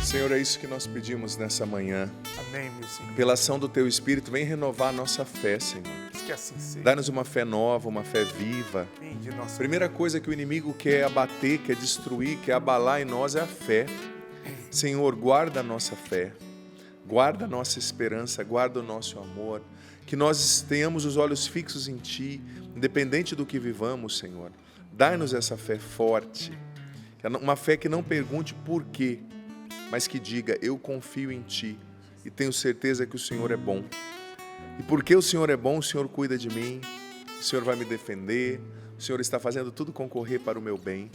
Senhor, é isso que nós pedimos nessa manhã. Amém, meu Senhor. Pela ação do Teu Espírito, vem renovar a nossa fé, Senhor. Que assim seja. Dá-nos uma fé nova, uma fé viva. Amém de nossa Primeira coisa que o inimigo quer abater, quer destruir, quer abalar em nós é a fé. Senhor, guarda a nossa fé, guarda a nossa esperança, guarda o nosso amor. Que nós tenhamos os olhos fixos em Ti, independente do que vivamos, Senhor. Dai-nos essa fé forte, uma fé que não pergunte por quê, mas que diga, eu confio em Ti e tenho certeza que o Senhor é bom. E porque o Senhor é bom, o Senhor cuida de mim, o Senhor vai me defender, o Senhor está fazendo tudo concorrer para o meu bem.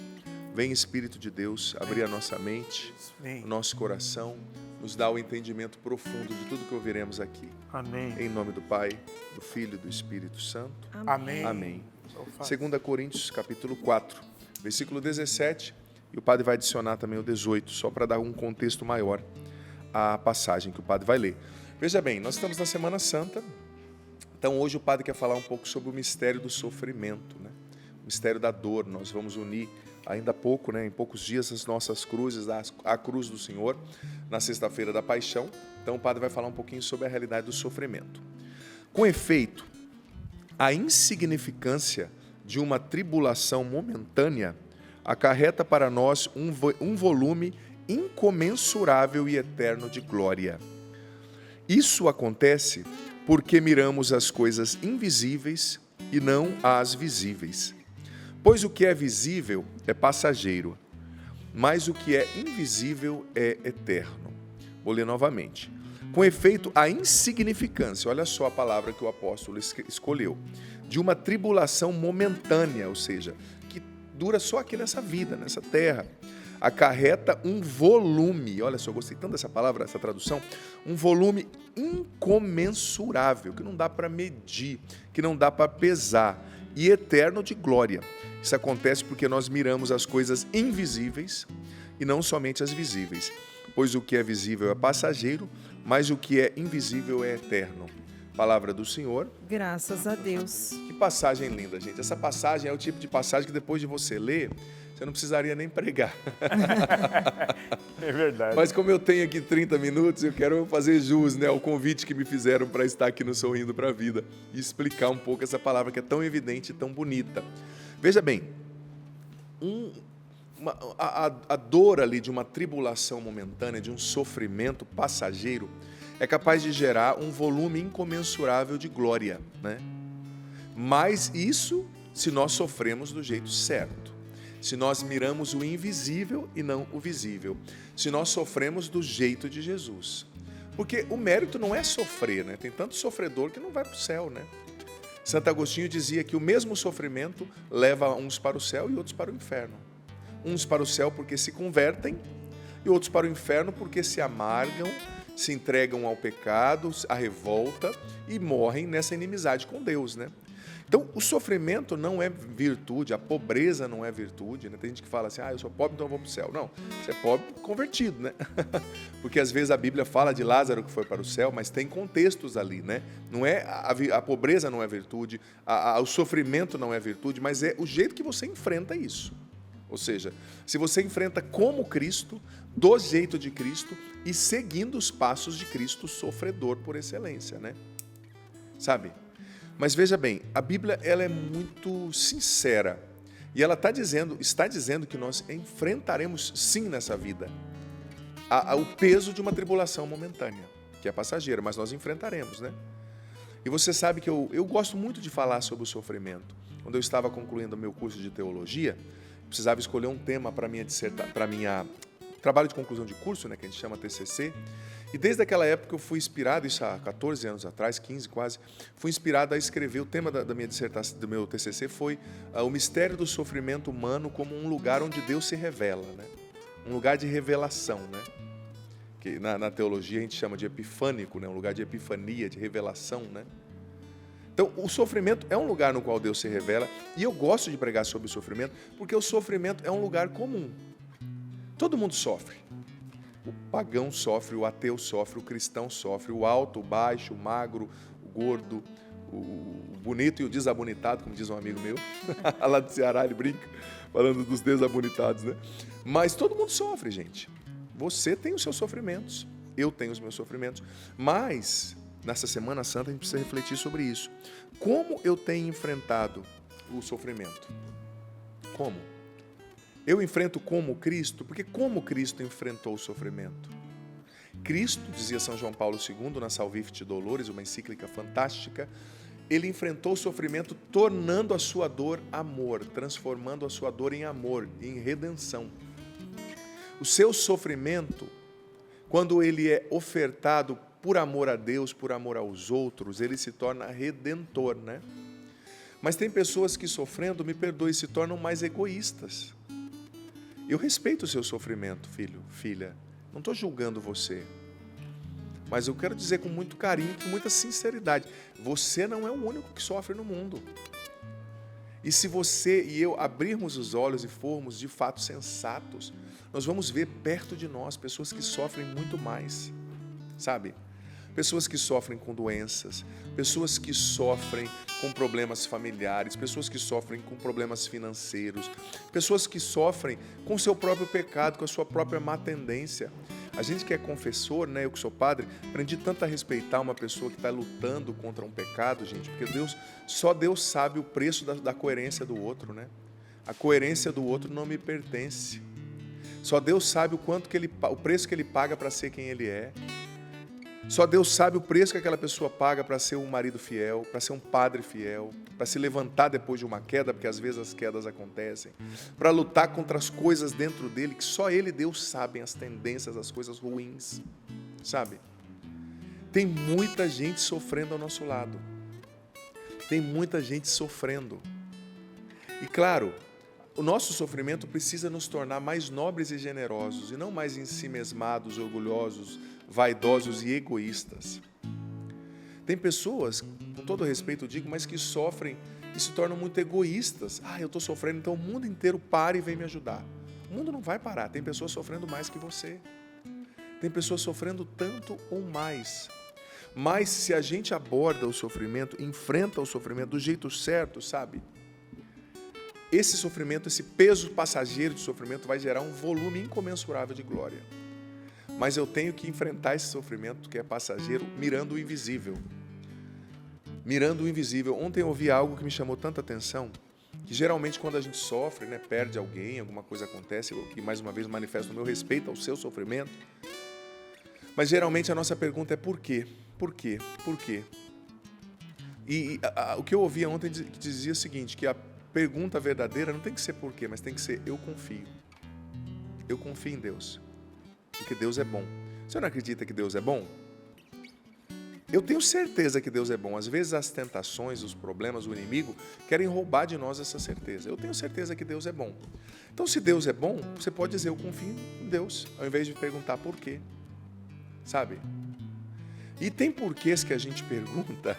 Vem, Espírito de Deus, abrir a nossa mente, o nosso coração, nos dá o entendimento profundo de tudo que ouviremos aqui. Amém. Em nome do Pai, do Filho e do Espírito Santo. Amém. Amém. 2 Coríntios, capítulo 4, versículo 17, e o padre vai adicionar também o 18, só para dar um contexto maior à passagem que o padre vai ler. Veja bem, nós estamos na Semana Santa, então hoje o padre quer falar um pouco sobre o mistério do sofrimento, né? O mistério da dor. Nós vamos unir ainda há pouco, né, em poucos dias, as nossas cruzes, a cruz do Senhor, na sexta-feira da Paixão. Então o padre vai falar um pouquinho sobre a realidade do sofrimento. Com efeito, a insignificância de uma tribulação momentânea acarreta para nós um volume incomensurável e eterno de glória. Isso acontece porque miramos as coisas invisíveis e não as visíveis. Pois o que é visível é passageiro, mas o que é invisível é eterno. Vou ler novamente. Com efeito, a insignificância, olha só a palavra que o apóstolo escolheu, de uma tribulação momentânea, ou seja, que dura só aqui nessa vida, nessa terra, acarreta um volume, olha só, eu gostei tanto dessa palavra, essa tradução, um volume incomensurável, que não dá para medir, que não dá para pesar, e eterno de glória. Isso acontece porque nós miramos as coisas invisíveis e não somente as visíveis. Pois o que é visível é passageiro, mas o que é invisível é eterno. Palavra do Senhor. Graças a Deus. Que passagem linda, gente. Essa passagem é o tipo de passagem que depois de você ler, você não precisaria nem pregar. É verdade. Mas como eu tenho aqui 30 minutos, eu quero fazer jus, né, ao convite que me fizeram para estar aqui no Sorrindo para a Vida e explicar um pouco essa palavra que é tão evidente e tão bonita. Veja bem, a dor ali de uma tribulação momentânea, de um sofrimento passageiro, é capaz de gerar um volume incomensurável de glória, né? Mas isso se nós sofremos do jeito certo. Se nós miramos o invisível e não o visível. Se nós sofremos do jeito de Jesus. Porque o mérito não é sofrer, né? Tem tanto sofredor que não vai para o céu, né? Santo Agostinho dizia que o mesmo sofrimento leva uns para o céu e outros para o inferno. Uns para o céu porque se convertem e outros para o inferno porque se amargam, se entregam ao pecado, à revolta e morrem nessa inimizade com Deus, né? Então, o sofrimento não é virtude, a pobreza não é virtude, né? Tem gente que fala assim, eu sou pobre, então eu vou para o céu. Não, você é pobre convertido, né? Porque às vezes a Bíblia fala de Lázaro que foi para o céu, mas tem contextos ali, né? Não é, a pobreza não é virtude, o sofrimento não é virtude, mas é o jeito que você enfrenta isso. Ou seja, se você enfrenta como Cristo, do jeito de Cristo e seguindo os passos de Cristo, sofredor por excelência, né? Sabe? Mas veja bem, a Bíblia ela é muito sincera e ela está dizendo que nós enfrentaremos sim nessa vida o peso de uma tribulação momentânea, que é passageira, mas nós enfrentaremos, né? E você sabe que eu gosto muito de falar sobre o sofrimento. Quando eu estava concluindo o meu curso de teologia, precisava escolher um tema para minha trabalho de conclusão de curso, né, que a gente chama TCC. E desde aquela época eu fui inspirado, isso há 14 anos atrás, 15 quase, fui inspirado a escrever, o tema da minha dissertação, do meu TCC foi o mistério do sofrimento humano como um lugar onde Deus se revela, né? Um lugar de revelação, né? Que na teologia a gente chama de epifânico, né? Um lugar de epifania, de revelação, né? Então, o sofrimento é um lugar no qual Deus se revela, e eu gosto de pregar sobre o sofrimento, porque o sofrimento é um lugar comum. Todo mundo sofre. O pagão sofre, o ateu sofre, o cristão sofre, o alto, o baixo, o magro, o gordo, o bonito e o desabonitado, como diz um amigo meu, lá do Ceará, ele brinca, falando dos desabonitados, né? Mas todo mundo sofre, gente. Você tem os seus sofrimentos, eu tenho os meus sofrimentos, mas nessa Semana Santa a gente precisa refletir sobre isso. Como eu tenho enfrentado o sofrimento? Como? Eu enfrento como Cristo? Porque como Cristo enfrentou o sofrimento? Cristo, dizia São João Paulo II, na Salvifici Doloris, uma encíclica fantástica, ele enfrentou o sofrimento tornando a sua dor amor, transformando a sua dor em amor, em redenção. O seu sofrimento, quando ele é ofertado por amor a Deus, por amor aos outros, ele se torna redentor, né? Mas tem pessoas que sofrendo, me perdoe, se tornam mais egoístas. Eu respeito o seu sofrimento, filho, filha. Não estou julgando você. Mas eu quero dizer com muito carinho, com muita sinceridade, você não é o único que sofre no mundo. E se você e eu abrirmos os olhos e formos de fato sensatos, nós vamos ver perto de nós pessoas que sofrem muito mais, sabe? Pessoas que sofrem com doenças, pessoas que sofrem com problemas familiares, pessoas que sofrem com problemas financeiros, pessoas que sofrem com o seu próprio pecado, com a sua própria má tendência. A gente que é confessor, né, eu que sou padre, aprendi tanto a respeitar uma pessoa que está lutando contra um pecado, gente, porque só Deus sabe o preço da coerência do outro, né? A coerência do outro não me pertence. Só Deus sabe o preço que ele paga para ser quem ele é. Só Deus sabe o preço que aquela pessoa paga para ser um marido fiel, para ser um padre fiel, para se levantar depois de uma queda, porque às vezes as quedas acontecem, para lutar contra as coisas dentro dele, que só ele e Deus sabem as tendências, as coisas ruins, sabe? Tem muita gente sofrendo ao nosso lado. Tem muita gente sofrendo. E claro, o nosso sofrimento precisa nos tornar mais nobres e generosos, e não mais ensimesmados, orgulhosos, vaidosos e egoístas. Tem pessoas, com todo respeito eu digo, mas que sofrem e se tornam muito egoístas. Eu estou sofrendo, então o mundo inteiro para e vem me ajudar. O mundo não vai parar, tem pessoas sofrendo mais que você. Tem pessoas sofrendo tanto ou mais. Mas se a gente aborda o sofrimento, enfrenta o sofrimento do jeito certo, sabe? Esse sofrimento, esse peso passageiro de sofrimento vai gerar um volume incomensurável de glória. Mas eu tenho que enfrentar esse sofrimento que é passageiro, mirando o invisível. Mirando o invisível. Ontem eu ouvi algo que me chamou tanta atenção, que geralmente quando a gente sofre, né, perde alguém, alguma coisa acontece, o que mais uma vez manifesta o meu respeito ao seu sofrimento. Mas geralmente a nossa pergunta é por quê? Por quê? Por quê? E o que eu ouvi ontem que dizia o seguinte, que a pergunta verdadeira não tem que ser por quê, mas tem que ser eu confio. Eu confio em Deus. Porque Deus é bom. Você não acredita que Deus é bom? Eu tenho certeza que Deus é bom. Às vezes as tentações, os problemas, o inimigo querem roubar de nós essa certeza. Eu tenho certeza que Deus é bom. Então, se Deus é bom, você pode dizer eu confio em Deus, ao invés de perguntar por quê. Sabe? E tem porquês que a gente pergunta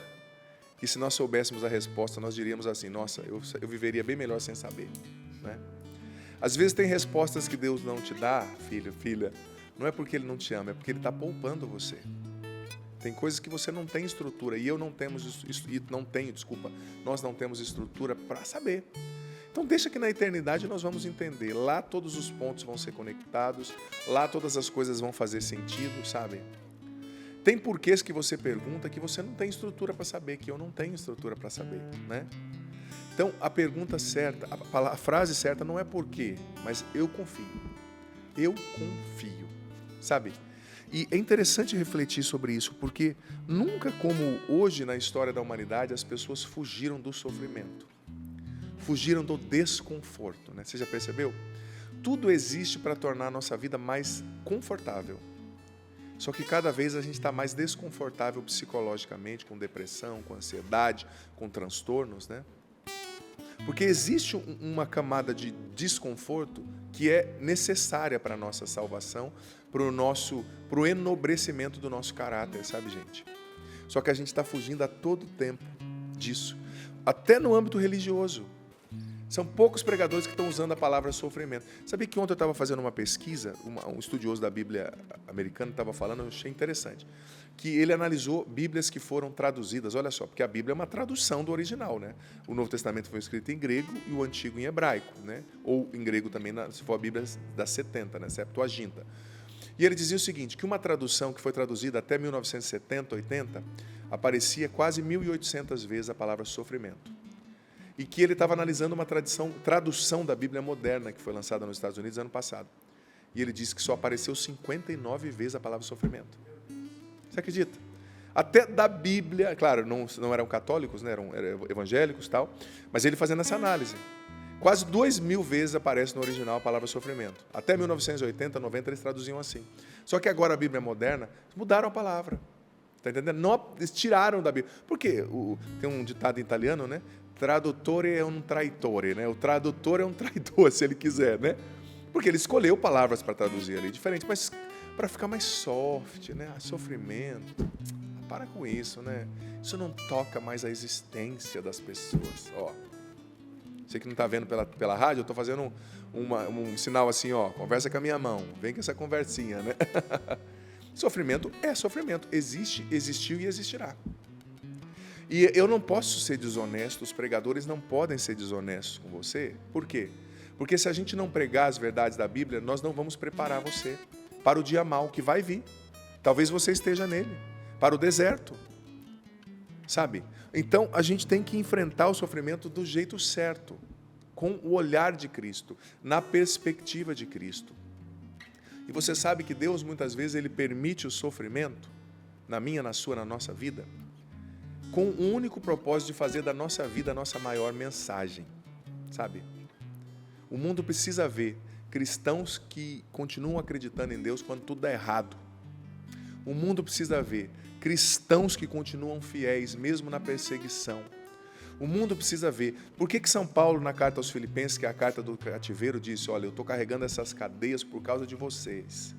que se nós soubéssemos a resposta, nós diríamos assim, nossa, eu viveria bem melhor sem saber. Né? Às vezes tem respostas que Deus não te dá, filho, filha, não é porque Ele não te ama, é porque Ele está poupando você. Tem coisas que você não tem estrutura, e nós não temos estrutura para saber. Então deixa que na eternidade nós vamos entender. Lá todos os pontos vão ser conectados, lá todas as coisas vão fazer sentido, sabe? Tem porquês que você pergunta que você não tem estrutura para saber, que eu não tenho estrutura para saber, né? Então a pergunta certa, a frase certa não é por quê, mas eu confio. Eu confio. Sabe? E é interessante refletir sobre isso, porque nunca como hoje na história da humanidade as pessoas fugiram do sofrimento, fugiram do desconforto, né? Você já percebeu? Tudo existe para tornar a nossa vida mais confortável. Só que cada vez a gente está mais desconfortável psicologicamente, com depressão, com ansiedade, com transtornos, né? Porque existe uma camada de desconforto que é necessária para a nossa salvação, para o enobrecimento do nosso caráter, sabe, gente? Só que a gente está fugindo a todo tempo disso. Até no âmbito religioso. São poucos pregadores que estão usando a palavra sofrimento. Sabia que ontem eu estava fazendo uma pesquisa, um estudioso da Bíblia americana estava falando, eu achei interessante, que ele analisou Bíblias que foram traduzidas, olha só, porque a Bíblia é uma tradução do original, né? O Novo Testamento foi escrito em grego e o Antigo em hebraico, né? Ou em grego também, se for a Bíblia das 70, né? Septuaginta. E ele dizia o seguinte, que uma tradução que foi traduzida até 1970, 80, aparecia quase 1.800 vezes a palavra sofrimento. E que ele estava analisando uma tradução da Bíblia moderna, que foi lançada nos Estados Unidos ano passado. E ele disse que só apareceu 59 vezes a palavra sofrimento. Você acredita? Até da Bíblia, claro, não eram católicos, né, eram evangélicos e tal, mas ele fazendo essa análise. Quase 2.000 vezes aparece no original a palavra sofrimento. Até 1980, 90, eles traduziam assim. Só que agora a Bíblia moderna, mudaram a palavra. Está entendendo? Não, eles tiraram da Bíblia. Por quê? Tem um ditado em italiano, né? Traduttore é um traitore, né? O tradutor é um traidor, se ele quiser, né? Porque ele escolheu palavras para traduzir ali, diferente, mas para ficar mais soft, né? Sofrimento. Para com isso, né? Isso não toca mais a existência das pessoas. Ó, você que não está vendo pela rádio, eu estou fazendo um sinal assim, ó, conversa com a minha mão, vem com essa conversinha, né? Sofrimento é sofrimento, existe, existiu e existirá. E eu não posso ser desonesto, os pregadores não podem ser desonestos com você. Por quê? Porque se a gente não pregar as verdades da Bíblia, nós não vamos preparar você para o dia mau que vai vir. Talvez você esteja nele, para o deserto. Sabe? Então, a gente tem que enfrentar o sofrimento do jeito certo, com o olhar de Cristo, na perspectiva de Cristo. E você sabe que Deus, muitas vezes, Ele permite o sofrimento, na minha, na sua, na nossa vida, com o único propósito de fazer da nossa vida a nossa maior mensagem, sabe? O mundo precisa ver cristãos que continuam acreditando em Deus quando tudo dá errado. O mundo precisa ver cristãos que continuam fiéis, mesmo na perseguição. O mundo precisa ver. Por que São Paulo, na carta aos Filipenses, que é a carta do cativeiro, disse, olha, eu estou carregando essas cadeias por causa de vocês.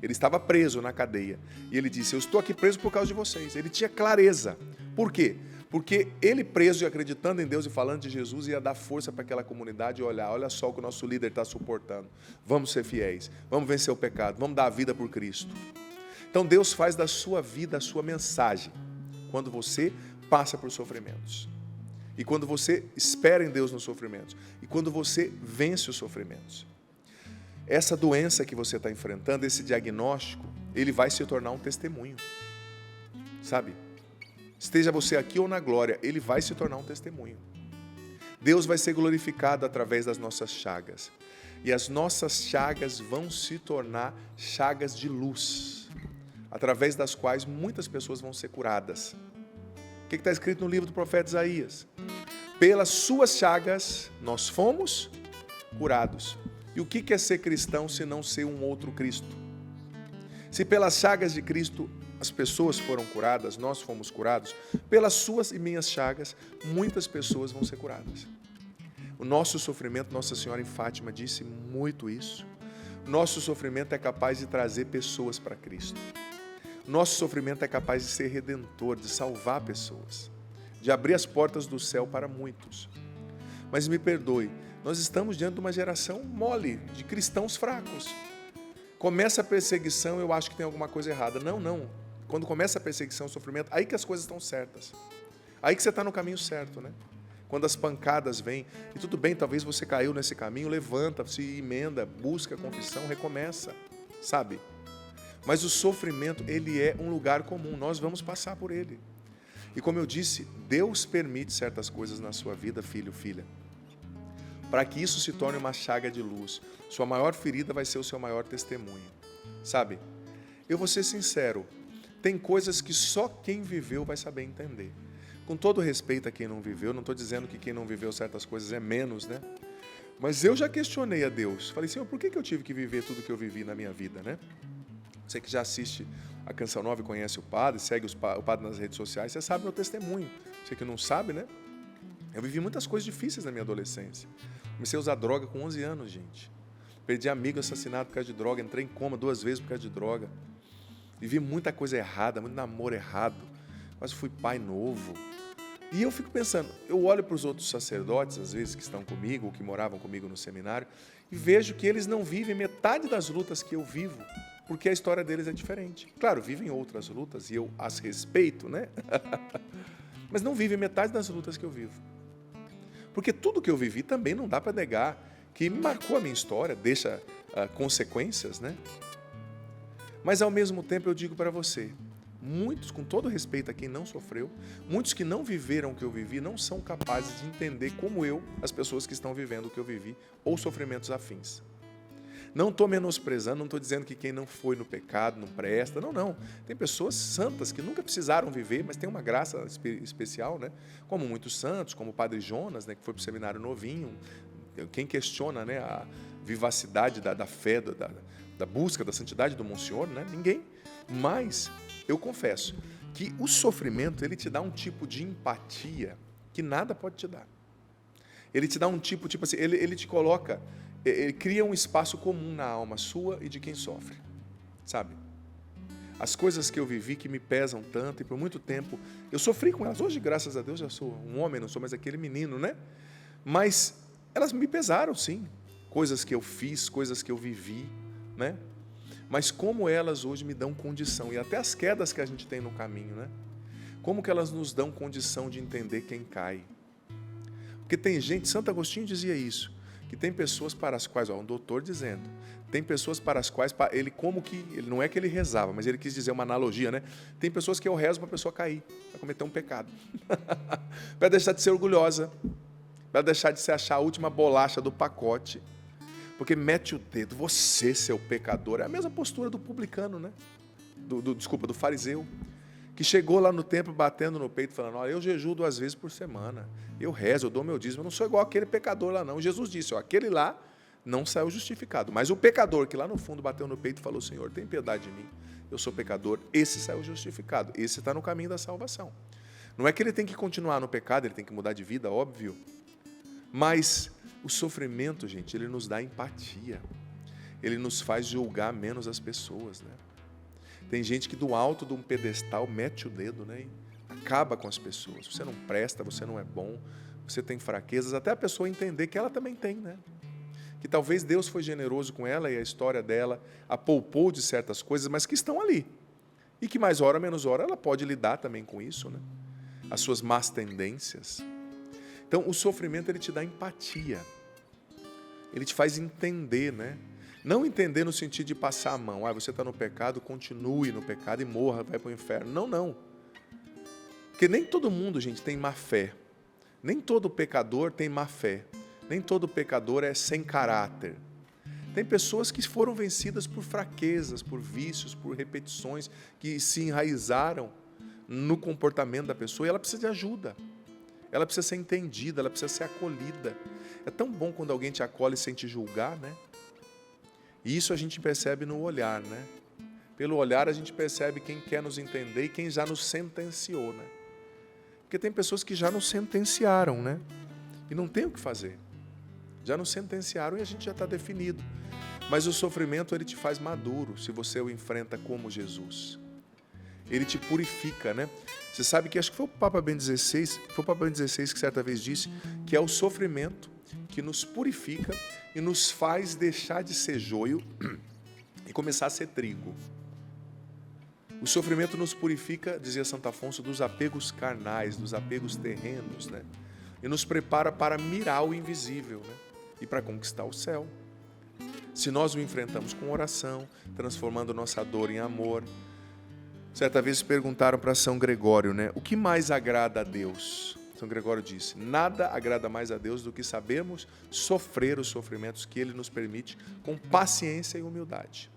Ele estava preso na cadeia. E ele disse, eu estou aqui preso por causa de vocês. Ele tinha clareza. Por quê? Porque ele preso e acreditando em Deus e falando de Jesus ia dar força para aquela comunidade e olhar, olha só o que o nosso líder está suportando. Vamos ser fiéis, vamos vencer o pecado, vamos dar a vida por Cristo. Então Deus faz da sua vida a sua mensagem, quando você passa por sofrimentos. E quando você espera em Deus nos sofrimentos. E quando você vence os sofrimentos. Essa doença que você está enfrentando, esse diagnóstico, ele vai se tornar um testemunho. Sabe? Esteja você aqui ou na glória, ele vai se tornar um testemunho. Deus vai ser glorificado através das nossas chagas. E as nossas chagas vão se tornar chagas de luz, através das quais muitas pessoas vão ser curadas. O que está escrito no livro do profeta Isaías? Pelas suas chagas nós fomos curados. E o que é ser cristão se não ser um outro Cristo? Se pelas chagas de Cristo as pessoas foram curadas, nós fomos curados, pelas suas e minhas chagas, muitas pessoas vão ser curadas. O nosso sofrimento, Nossa Senhora em Fátima disse muito isso, nosso sofrimento é capaz de trazer pessoas para Cristo. Nosso sofrimento é capaz de ser redentor, de salvar pessoas, de abrir as portas do céu para muitos. Mas me perdoe, nós estamos diante de uma geração mole, de cristãos fracos. Começa a perseguição, eu acho que tem alguma coisa errada. Não. Quando começa a perseguição, o sofrimento, aí que as coisas estão certas. Aí que você está no caminho certo, né? Quando as pancadas vêm, e tudo bem, talvez você caiu nesse caminho, levanta, se emenda, busca a confissão, recomeça, sabe? Mas o sofrimento, ele é um lugar comum, nós vamos passar por ele. E como eu disse, Deus permite certas coisas na sua vida, filho, filha, para que isso se torne uma chaga de luz. Sua maior ferida vai ser o seu maior testemunho, sabe? Eu vou ser sincero, tem coisas que só quem viveu vai saber entender. Com todo respeito a quem não viveu, não estou dizendo que quem não viveu certas coisas é menos, né? Mas eu já questionei a Deus. Falei, Senhor, por que eu tive que viver tudo que eu vivi na minha vida, né? Você que já assiste a Canção Nova e conhece o padre, segue o padre nas redes sociais, você sabe meu testemunho. Você que não sabe, né? Eu vivi muitas coisas difíceis na minha adolescência. Comecei a usar droga com 11 anos, gente. Perdi amigo assassinado por causa de droga, entrei em coma 2 vezes por causa de droga. Vivi muita coisa errada, muito namoro errado. Mas fui pai novo. E eu fico pensando, eu olho para os outros sacerdotes, às vezes, que estão comigo, ou que moravam comigo no seminário, e vejo que eles não vivem metade das lutas que eu vivo, porque a história deles é diferente. Claro, vivem outras lutas, e eu as respeito, né? Mas não vivem metade das lutas que eu vivo. Porque tudo que eu vivi também não dá para negar, que marcou a minha história, deixa consequências, né? Mas ao mesmo tempo eu digo para você, muitos, com todo respeito a quem não sofreu, muitos que não viveram o que eu vivi, não são capazes de entender como eu, as pessoas que estão vivendo o que eu vivi, ou sofrimentos afins. Não estou menosprezando, não estou dizendo que quem não foi no pecado não presta, não. Tem pessoas santas que nunca precisaram viver, mas tem uma graça especial, né? Como muitos santos, como o Padre Jonas, né, que foi para o seminário novinho. Quem questiona, né, a vivacidade da fé, da busca da santidade do Monsenhor, né? Ninguém. Mas eu confesso que o sofrimento, ele te dá um tipo de empatia que nada pode te dar. Ele te dá um tipo assim, ele te coloca... Ele cria um espaço comum na alma sua e de quem sofre, sabe? As coisas que eu vivi que me pesam tanto e por muito tempo, eu sofri com elas. Hoje, graças a Deus, já sou um homem, não sou mais aquele menino, né? Mas elas me pesaram, sim. Coisas que eu fiz, coisas que eu vivi, né? Mas como elas hoje me dão condição, e até as quedas que a gente tem no caminho, né? Como que elas nos dão condição de entender quem cai? Porque tem gente, Santo Agostinho dizia isso, que tem pessoas para as quais, um doutor dizendo, tem pessoas para as quais, ele como que, ele não é que ele rezava, mas ele quis dizer uma analogia, né? Tem pessoas que eu rezo para a pessoa cair, para cometer um pecado, para deixar de ser orgulhosa, para deixar de se achar a última bolacha do pacote, porque mete o dedo, você, seu pecador, é a mesma postura do publicano, né? Do fariseu, que chegou lá no templo batendo no peito, falando, olha, eu jejuo 2 vezes por semana, eu rezo, eu dou meu dízimo, eu não sou igual aquele pecador lá não. Jesus disse, ó, aquele lá não saiu justificado, mas o pecador que lá no fundo bateu no peito e falou, Senhor, tem piedade de mim, eu sou pecador, esse saiu justificado, esse está no caminho da salvação. Não é que ele tem que continuar no pecado, ele tem que mudar de vida, óbvio, mas o sofrimento, gente, ele nos dá empatia, ele nos faz julgar menos as pessoas, né? Tem gente que do alto de um pedestal mete o dedo, né, e acaba com as pessoas. Você não presta, você não é bom, você tem fraquezas, até a pessoa entender que ela também tem, né? Que talvez Deus foi generoso com ela e a história dela a poupou de certas coisas, mas que estão ali. E que mais hora, menos hora, ela pode lidar também com isso, né? As suas más tendências. Então, o sofrimento, ele te dá empatia. Ele te faz entender, né? Não entender no sentido de passar a mão. Você está no pecado, continue no pecado e morra, vai para o inferno. Não. Porque nem todo mundo, gente, tem má fé. Nem todo pecador tem má fé. Nem todo pecador é sem caráter. Tem pessoas que foram vencidas por fraquezas, por vícios, por repetições, que se enraizaram no comportamento da pessoa e ela precisa de ajuda. Ela precisa ser entendida, ela precisa ser acolhida. É tão bom quando alguém te acolhe sem te julgar, né? E isso a gente percebe no olhar, né? Pelo olhar a gente percebe quem quer nos entender e quem já nos sentenciou, né? Porque tem pessoas que já nos sentenciaram, né? E não tem o que fazer. Já nos sentenciaram e a gente já está definido. Mas o sofrimento, ele te faz maduro se você o enfrenta como Jesus. Ele te purifica, né? Você sabe que, acho que foi o Papa Bento XVI, que certa vez disse que é o sofrimento que nos purifica e nos faz deixar de ser joio e começar a ser trigo. O sofrimento nos purifica, dizia Santo Afonso, dos apegos carnais, dos apegos terrenos, né? E nos prepara para mirar o invisível, né? E para conquistar o céu. Se nós o enfrentamos com oração, transformando nossa dor em amor. Certa vez perguntaram para São Gregório, né? O que mais agrada a Deus? São Gregório disse, nada agrada mais a Deus do que sabermos sofrer os sofrimentos que Ele nos permite com paciência e humildade.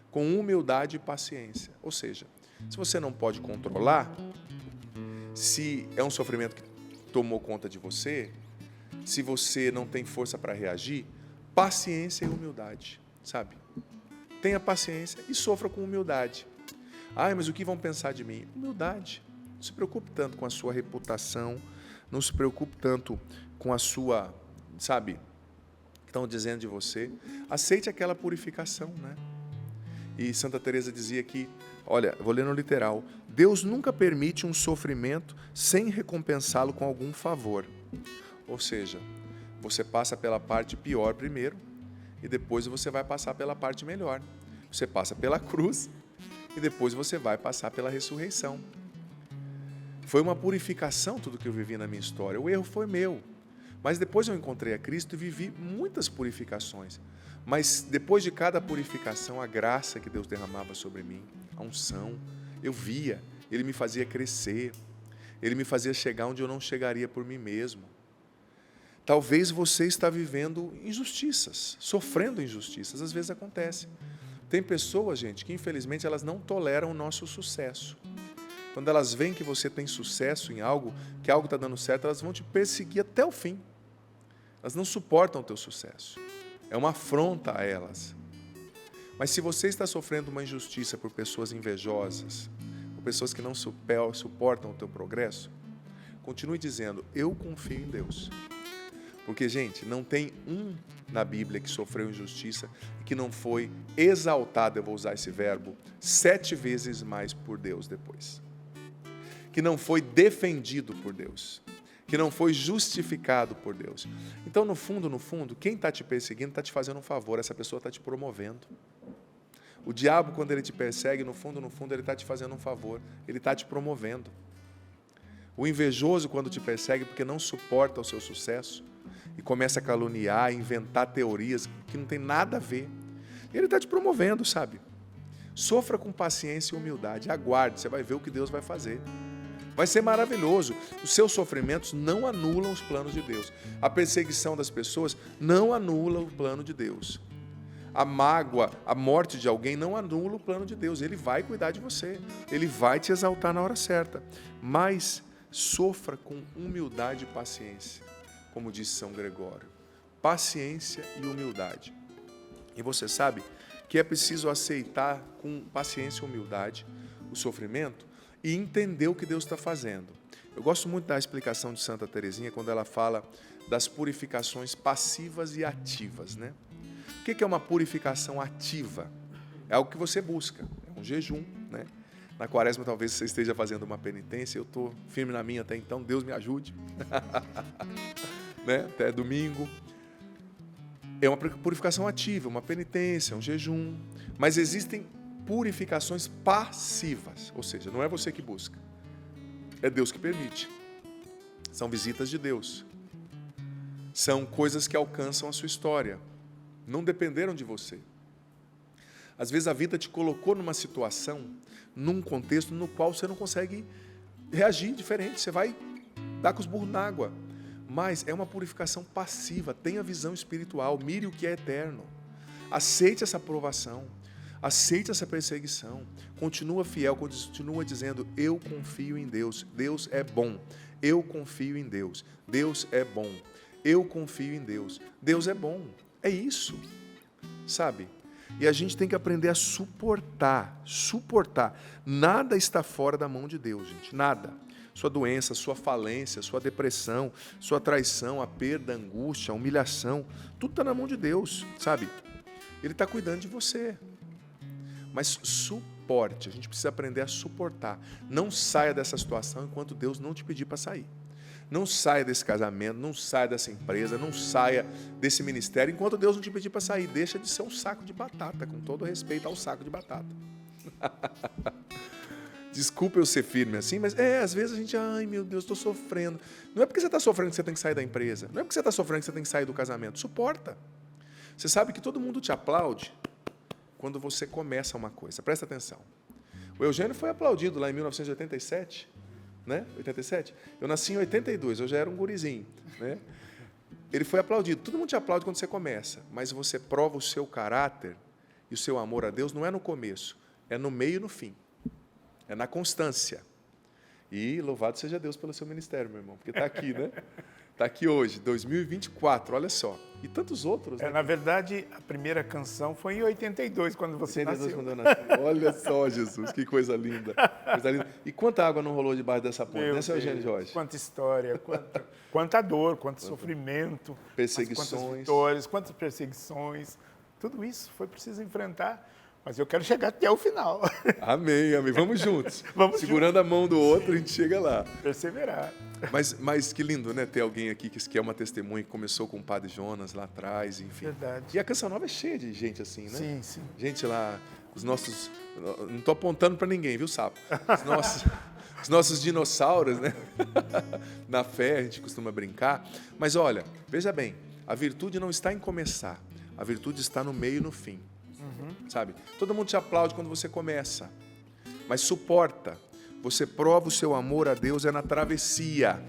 Com humildade e paciência. Ou seja, se você não pode controlar, se é um sofrimento que tomou conta de você, se você não tem força para reagir, paciência e humildade, sabe? Tenha paciência e sofra com humildade. Mas o que vão pensar de mim? Humildade. Não se preocupe tanto com a sua reputação, não se preocupe tanto com a sua, sabe, que estão dizendo de você. Aceite aquela purificação, né? E Santa Teresa dizia que, olha, vou ler no literal, Deus nunca permite um sofrimento sem recompensá-lo com algum favor. Ou seja, você passa pela parte pior primeiro e depois você vai passar pela parte melhor. Você passa pela cruz e depois você vai passar pela ressurreição. Foi uma purificação tudo que eu vivi na minha história. O erro foi meu, Mas depois eu encontrei a Cristo e vivi muitas purificações. Mas depois de cada purificação, a graça que Deus derramava sobre mim, a unção, eu via, Ele me fazia crescer, Ele me fazia chegar onde eu não chegaria por mim mesmo. Talvez você está vivendo injustiças, sofrendo injustiças, às vezes acontece. Tem pessoas, gente, que infelizmente elas não toleram o nosso sucesso. Quando elas veem que você tem sucesso em algo, que algo está dando certo, elas vão te perseguir até o fim. Elas não suportam o teu sucesso. É uma afronta a elas. Mas se você está sofrendo uma injustiça por pessoas invejosas, por pessoas que não suportam o teu progresso, continue dizendo, eu confio em Deus. Porque, gente, não tem um na Bíblia que sofreu injustiça e que não foi exaltado, eu vou usar esse verbo, 7 vezes mais por Deus depois. Que não foi defendido por Deus. Que não foi justificado por Deus. Então, no fundo, quem está te perseguindo está te fazendo um favor, essa pessoa está te promovendo. O diabo, quando ele te persegue, no fundo, ele está te fazendo um favor, ele está te promovendo. O invejoso, quando te persegue, porque não suporta o seu sucesso, e começa a caluniar, inventar teorias que não tem nada a ver, ele está te promovendo, sabe? Sofra com paciência e humildade, aguarde, você vai ver o que Deus vai fazer. Vai ser maravilhoso. Os seus sofrimentos não anulam os planos de Deus. A perseguição das pessoas não anula o plano de Deus. A mágoa, a morte de alguém não anula o plano de Deus. Ele vai cuidar de você. Ele vai te exaltar na hora certa. Mas sofra com humildade e paciência, como disse São Gregório. Paciência e humildade. E você sabe que é preciso aceitar com paciência e humildade o sofrimento e entender o que Deus está fazendo. Eu gosto muito da explicação de Santa Teresinha quando ela fala das purificações passivas e ativas, né? O que é uma purificação ativa? É algo que você busca, é um jejum, né? Na quaresma talvez você esteja fazendo uma penitência, eu estou firme na minha até então, Deus me ajude, né? Até domingo. É uma purificação ativa, uma penitência, um jejum, mas existem purificações passivas, ou seja, não é você que busca, é Deus que permite. São visitas de Deus, são coisas que alcançam a sua história, não dependeram de você. Às vezes a vida te colocou numa situação, num contexto no qual você não consegue reagir diferente, você vai dar com os burros na água, mas é uma purificação passiva, tenha visão espiritual, mire o que é eterno, aceite essa provação, aceite essa perseguição, continua fiel, continua dizendo, eu confio em Deus, Deus é bom, eu confio em Deus, Deus é bom, eu confio em Deus, Deus é bom, é isso, sabe? E a gente tem que aprender a suportar, nada está fora da mão de Deus, gente, nada. Sua doença, sua falência, sua depressão, sua traição, a perda, a angústia, a humilhação, tudo está na mão de Deus, sabe? Ele está cuidando de você. Mas suporte, a gente precisa aprender a suportar. Não saia dessa situação enquanto Deus não te pedir para sair. Não saia desse casamento, não saia dessa empresa, não saia desse ministério enquanto Deus não te pedir para sair. Deixa de ser um saco de batata, com todo respeito ao saco de batata. Desculpa eu ser firme assim, mas às vezes a gente, ai meu Deus, estou sofrendo. Não é porque você está sofrendo que você tem que sair da empresa. Não é porque você está sofrendo que você tem que sair do casamento. Suporta. Você sabe que todo mundo te aplaude quando você começa uma coisa. Presta atenção. O Eugênio foi aplaudido lá em 1987, né? 87. Eu nasci em 82, eu já era um gurizinho, né? Ele foi aplaudido. Todo mundo te aplaude quando você começa, mas você prova o seu caráter e o seu amor a Deus não é no começo, é no meio e no fim. É na constância. E louvado seja Deus pelo seu ministério, meu irmão, porque está aqui, né? Está aqui hoje, 2024, olha só. E tantos outros, né? Na verdade, a primeira canção foi em 82, quando você 82 nasceu. quando eu nasci. Olha só, Jesus, que coisa linda. Coisa linda. E quanta água não rolou debaixo dessa ponte, né, seu Eugênio Jorge? Quanta história, quanta dor, quanto sofrimento, perseguições. Quantas vitórias, quantas perseguições. Tudo isso foi preciso enfrentar. Mas eu quero chegar até o final. Amém, amém. Vamos juntos. Vamos segurando juntos. A mão do outro, a gente chega lá. Perseverar. Mas que lindo, né? Ter alguém aqui que é uma testemunha, que começou com o Padre Jonas lá atrás, enfim. Verdade. E a Canção Nova é cheia de gente assim, né? Sim, sim. Gente lá, os nossos... Não estou apontando para ninguém, viu, Sapo? Os nossos dinossauros, né? Na fé a gente costuma brincar. Mas olha, veja bem, a virtude não está em começar. A virtude está no meio e no fim. Sabe? Todo mundo te aplaude quando você começa. Mas suporta. Você prova o seu amor a Deus é na travessia.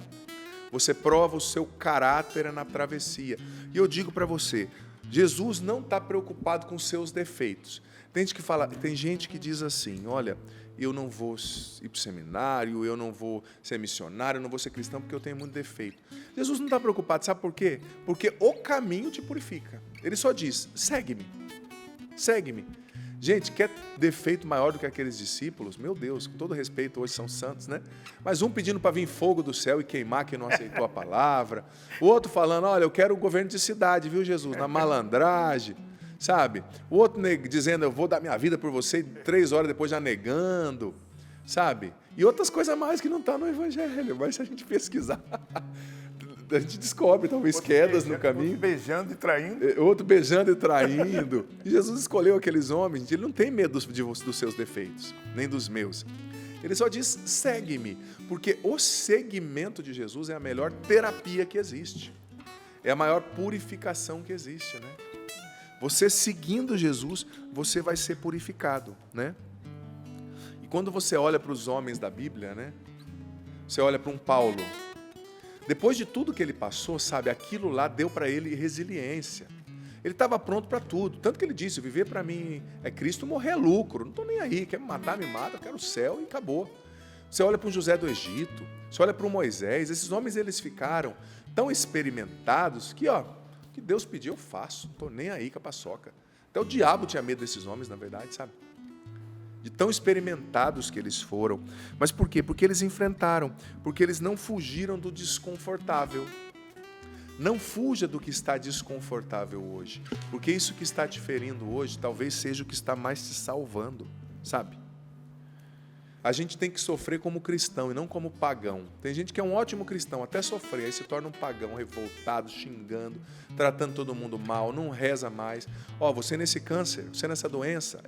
Você prova o seu caráter é na travessia. E eu digo para você, Jesus não está preocupado com os seus defeitos. Tem gente que diz assim, olha, eu não vou ir para o seminário, eu não vou ser missionário, eu não vou ser cristão porque eu tenho muito defeito. Jesus não está preocupado, sabe por quê? Porque o caminho te purifica. Ele só diz, segue-me, segue-me. Gente, quer defeito maior do que aqueles discípulos? Meu Deus, com todo respeito, hoje são santos, né? Mas um pedindo para vir fogo do céu e queimar quem não aceitou a palavra. O outro falando, olha, eu quero o governo de cidade, viu, Jesus? Na malandragem, sabe? O outro dizendo, eu vou dar minha vida por você, e 3 horas depois já negando, sabe? E outras coisas mais que não estão no Evangelho, mas se a gente pesquisar... A gente descobre, talvez, quedas no caminho. Outro beijando e traindo. Outro beijando e traindo. E Jesus escolheu aqueles homens, ele não tem medo dos seus defeitos, nem dos meus. Ele só diz, segue-me, porque o seguimento de Jesus é a melhor terapia que existe. É a maior purificação que existe, né? Você seguindo Jesus, você vai ser purificado, né? E quando você olha para os homens da Bíblia, né? Você olha para um Paulo. Depois de tudo que ele passou, sabe, aquilo lá deu para ele resiliência. Ele estava pronto para tudo. Tanto que ele disse, viver para mim é Cristo, morrer é lucro. Não estou nem aí, quer me matar, me mata, eu quero o céu e acabou. Você olha para um José do Egito, você olha para um Moisés, esses homens eles ficaram tão experimentados que, que Deus pediu, eu faço, não estou nem aí com a paçoca. Até o diabo tinha medo desses homens, na verdade, sabe? De tão experimentados que eles foram. Mas por quê? Porque eles enfrentaram, porque eles não fugiram do desconfortável. Não fuja do que está desconfortável hoje, porque isso que está te ferindo hoje talvez seja o que está mais te salvando, sabe? A gente tem que sofrer como cristão e não como pagão. Tem gente que é um ótimo cristão, até sofrer, aí se torna um pagão revoltado, xingando, tratando todo mundo mal, não reza mais. Você nesse câncer, você nessa doença,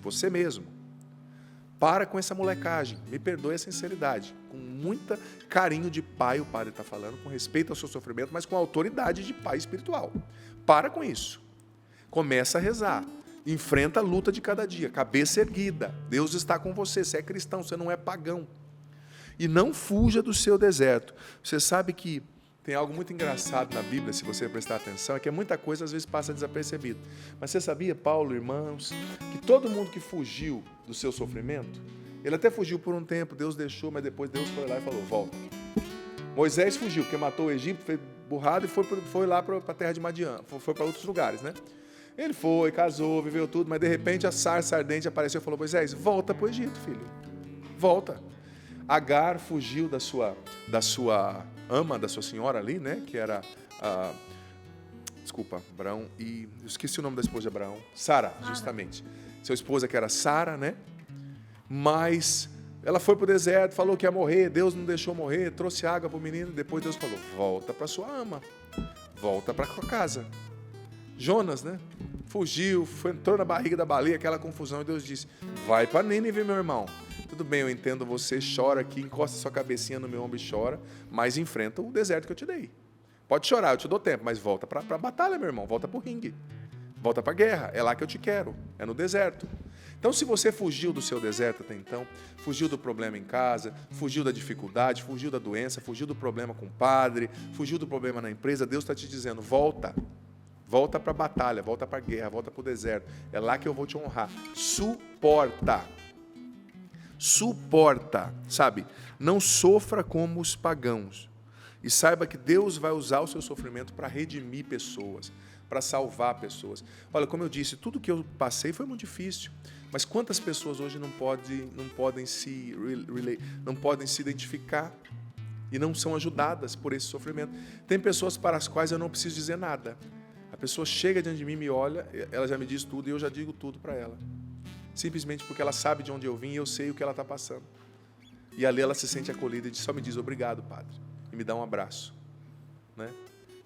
você mesmo. Para com essa molecagem, me perdoe a sinceridade, com muita carinho de pai o padre está falando, com respeito ao seu sofrimento, mas com autoridade de pai espiritual. Para com isso, começa a rezar, enfrenta a luta de cada dia, cabeça erguida, Deus está com você, você é cristão, você não é pagão. E não fuja do seu deserto. Você sabe que tem algo muito engraçado na Bíblia, se você prestar atenção, é que muita coisa às vezes passa desapercebido. Mas você sabia, Paulo, irmãos, que todo mundo que fugiu do seu sofrimento, ele até fugiu por um tempo, Deus deixou, mas depois Deus foi lá e falou, volta. Moisés fugiu, porque matou o Egito, foi burrado e foi lá para a terra de Madian, foi para outros lugares, né? Ele foi, casou, viveu tudo, mas de repente a sarça ardente apareceu e falou, Moisés, volta para o Egito, filho, volta. Agar fugiu da sua ama, da sua senhora ali, né? Que era Abraão, e eu esqueci o nome da esposa de Abraão, Sara, justamente. Sua esposa que era Sara, né? Mas ela foi para o deserto, falou que ia morrer, Deus não deixou morrer, trouxe água para o menino, depois Deus falou, volta para sua ama, volta para sua casa. Jonas, né? Fugiu, entrou na barriga da baleia, aquela confusão, e Deus disse, vai para Nínive, meu irmão. Tudo bem, eu entendo você, chora aqui, encosta sua cabecinha no meu ombro e chora, mas enfrenta o deserto que eu te dei. Pode chorar, eu te dou tempo, mas volta para a batalha, meu irmão, volta para o ringue. Volta para a guerra, é lá que eu te quero, é no deserto. Então, se você fugiu do seu deserto até então, fugiu do problema em casa, fugiu da dificuldade, fugiu da doença, fugiu do problema com o padre, fugiu do problema na empresa, Deus está te dizendo, volta. Volta para a batalha, volta para a guerra, volta para o deserto. É lá que eu vou te honrar. Suporta, sabe? Não sofra como os pagãos. E saiba que Deus vai usar o seu sofrimento para redimir pessoas, para salvar pessoas. Olha, como eu disse, tudo que eu passei foi muito difícil. Mas quantas pessoas hoje não podem se identificar e não são ajudadas por esse sofrimento? Tem pessoas para as quais eu não preciso dizer nada. A pessoa chega diante de mim, me olha, ela já me diz tudo e eu já digo tudo para ela. Simplesmente porque ela sabe de onde eu vim e eu sei o que ela está passando. E ali ela se sente acolhida e só me diz, obrigado, padre. E me dá um abraço. Né?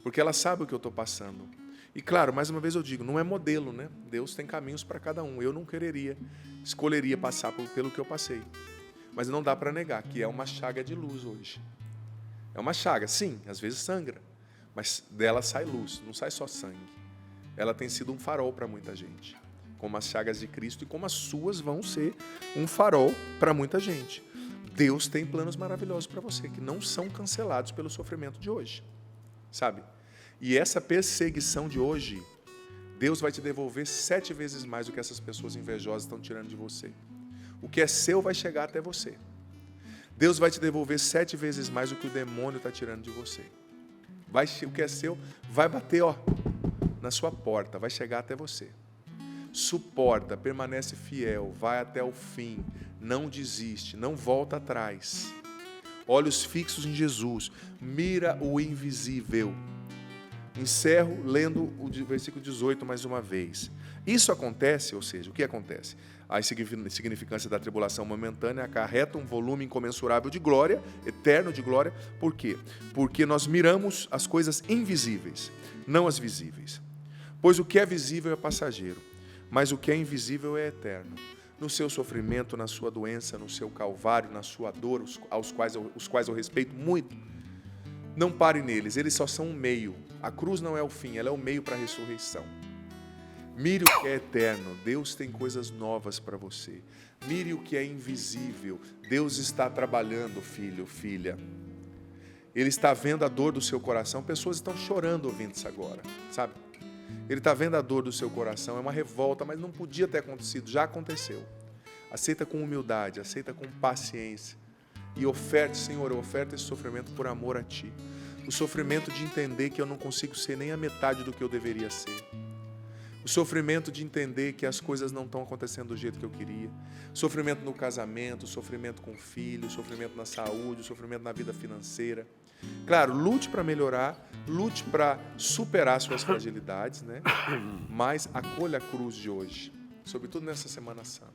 Porque ela sabe o que eu estou passando. E claro, mais uma vez eu digo, não é modelo, né? Deus tem caminhos para cada um. Eu não escolheria passar pelo que eu passei. Mas não dá para negar que é uma chaga de luz hoje. É uma chaga, sim, às vezes sangra, mas dela sai luz, não sai só sangue. Ela tem sido um farol para muita gente, como as chagas de Cristo e como as suas vão ser um farol para muita gente. Deus tem planos maravilhosos para você, que não são cancelados pelo sofrimento de hoje, sabe? E essa perseguição de hoje, Deus vai te devolver 7 vezes mais do que essas pessoas invejosas estão tirando de você. O que é seu vai chegar até você. Deus vai te devolver 7 vezes mais do que o demônio está tirando de você. O que é seu vai bater, na sua porta, vai chegar até você. Suporta, permanece fiel, vai até o fim, não desiste, não volta atrás. Olhos fixos em Jesus, mira o invisível. Encerro lendo o versículo 18 mais uma vez. Isso acontece, ou seja, o que acontece? A insignificância da tribulação momentânea acarreta um volume incomensurável de glória, eterno de glória. Por quê? Porque nós miramos as coisas invisíveis, não as visíveis. Pois o que é visível é passageiro, mas o que é invisível é eterno. No seu sofrimento, na sua doença, no seu calvário, na sua dor, os quais eu respeito muito, não pare neles, eles só são um meio. A cruz não é o fim, ela é o meio para a ressurreição. Mire o que é eterno, Deus tem coisas novas para você. Mire o que é invisível, Deus está trabalhando, filho, filha. Ele está vendo a dor do seu coração, pessoas estão chorando ouvindo isso agora, sabe? Ele está vendo a dor do seu coração, é uma revolta, mas não podia ter acontecido, já aconteceu. Aceita com humildade, aceita com paciência. E oferte, Senhor, eu oferto esse sofrimento por amor a Ti. O sofrimento de entender que eu não consigo ser nem a metade do que eu deveria ser. O sofrimento de entender que as coisas não estão acontecendo do jeito que eu queria. Sofrimento no casamento, sofrimento com o filho, sofrimento na saúde, sofrimento na vida financeira. Claro, lute para melhorar, lute para superar suas fragilidades, né? Mas acolha a cruz de hoje, sobretudo nessa Semana Santa.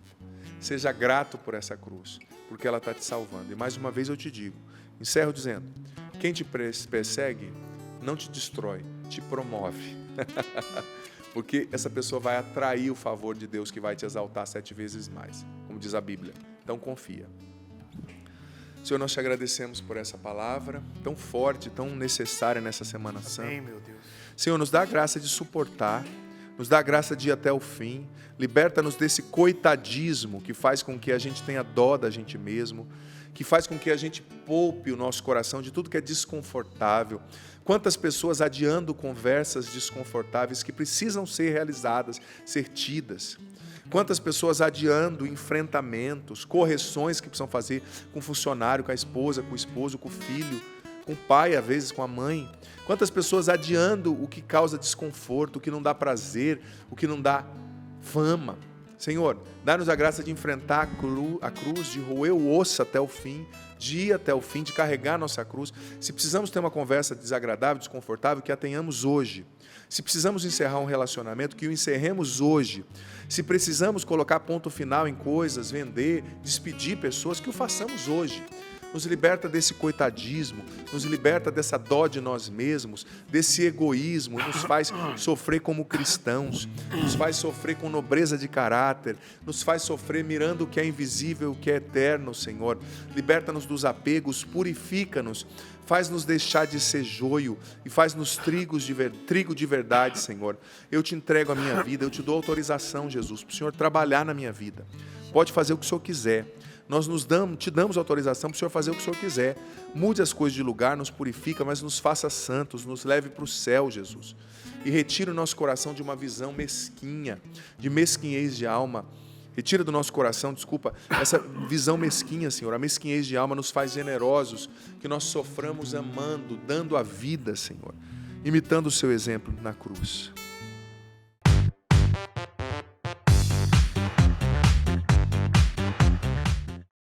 Seja grato por essa cruz, porque ela está te salvando. E mais uma vez eu te digo, encerro dizendo, quem te persegue não te destrói, te promove. Porque essa pessoa vai atrair o favor de Deus que vai te exaltar 7 vezes mais, como diz a Bíblia. Então confia. Senhor, nós te agradecemos por essa palavra tão forte, tão necessária nessa Semana Santa. Amém, meu Deus. Senhor, nos dá a graça de suportar, nos dá a graça de ir até o fim, liberta-nos desse coitadismo que faz com que a gente tenha dó da gente mesmo, que faz com que a gente poupe o nosso coração de tudo que é desconfortável. Quantas pessoas adiando conversas desconfortáveis que precisam ser realizadas, ser tidas. Quantas pessoas adiando enfrentamentos, correções que precisam fazer com o funcionário, com a esposa, com o esposo, com o filho, com o pai, às vezes com a mãe. Quantas pessoas adiando o que causa desconforto, o que não dá prazer, o que não dá fama. Senhor, dá-nos a graça de enfrentar a cruz, de roer o osso até o fim, de ir até o fim, de carregar a nossa cruz. Se precisamos ter uma conversa desagradável, desconfortável, que a tenhamos hoje. Se precisamos encerrar um relacionamento, que o encerremos hoje. Se precisamos colocar ponto final em coisas, vender, despedir pessoas, que o façamos hoje. Nos liberta desse coitadismo, nos liberta dessa dó de nós mesmos, desse egoísmo, nos faz sofrer como cristãos, nos faz sofrer com nobreza de caráter, nos faz sofrer mirando o que é invisível, o que é eterno, Senhor. Liberta-nos dos apegos, purifica-nos, faz-nos deixar de ser joio e faz-nos trigo de verdade, Senhor. Eu te entrego a minha vida, eu te dou autorização, Jesus, para o Senhor trabalhar na minha vida. Pode fazer o que o Senhor quiser. Nós te damos autorização para o Senhor fazer o que o Senhor quiser. Mude as coisas de lugar, nos purifica, mas nos faça santos, nos leve para o céu, Jesus. E retira o nosso coração de uma visão mesquinha, de mesquinhez de alma. Retira do nosso coração, essa visão mesquinha, Senhor. A mesquinhez de alma nos faz generosos, que nós soframos amando, dando a vida, Senhor. Imitando o seu exemplo na cruz.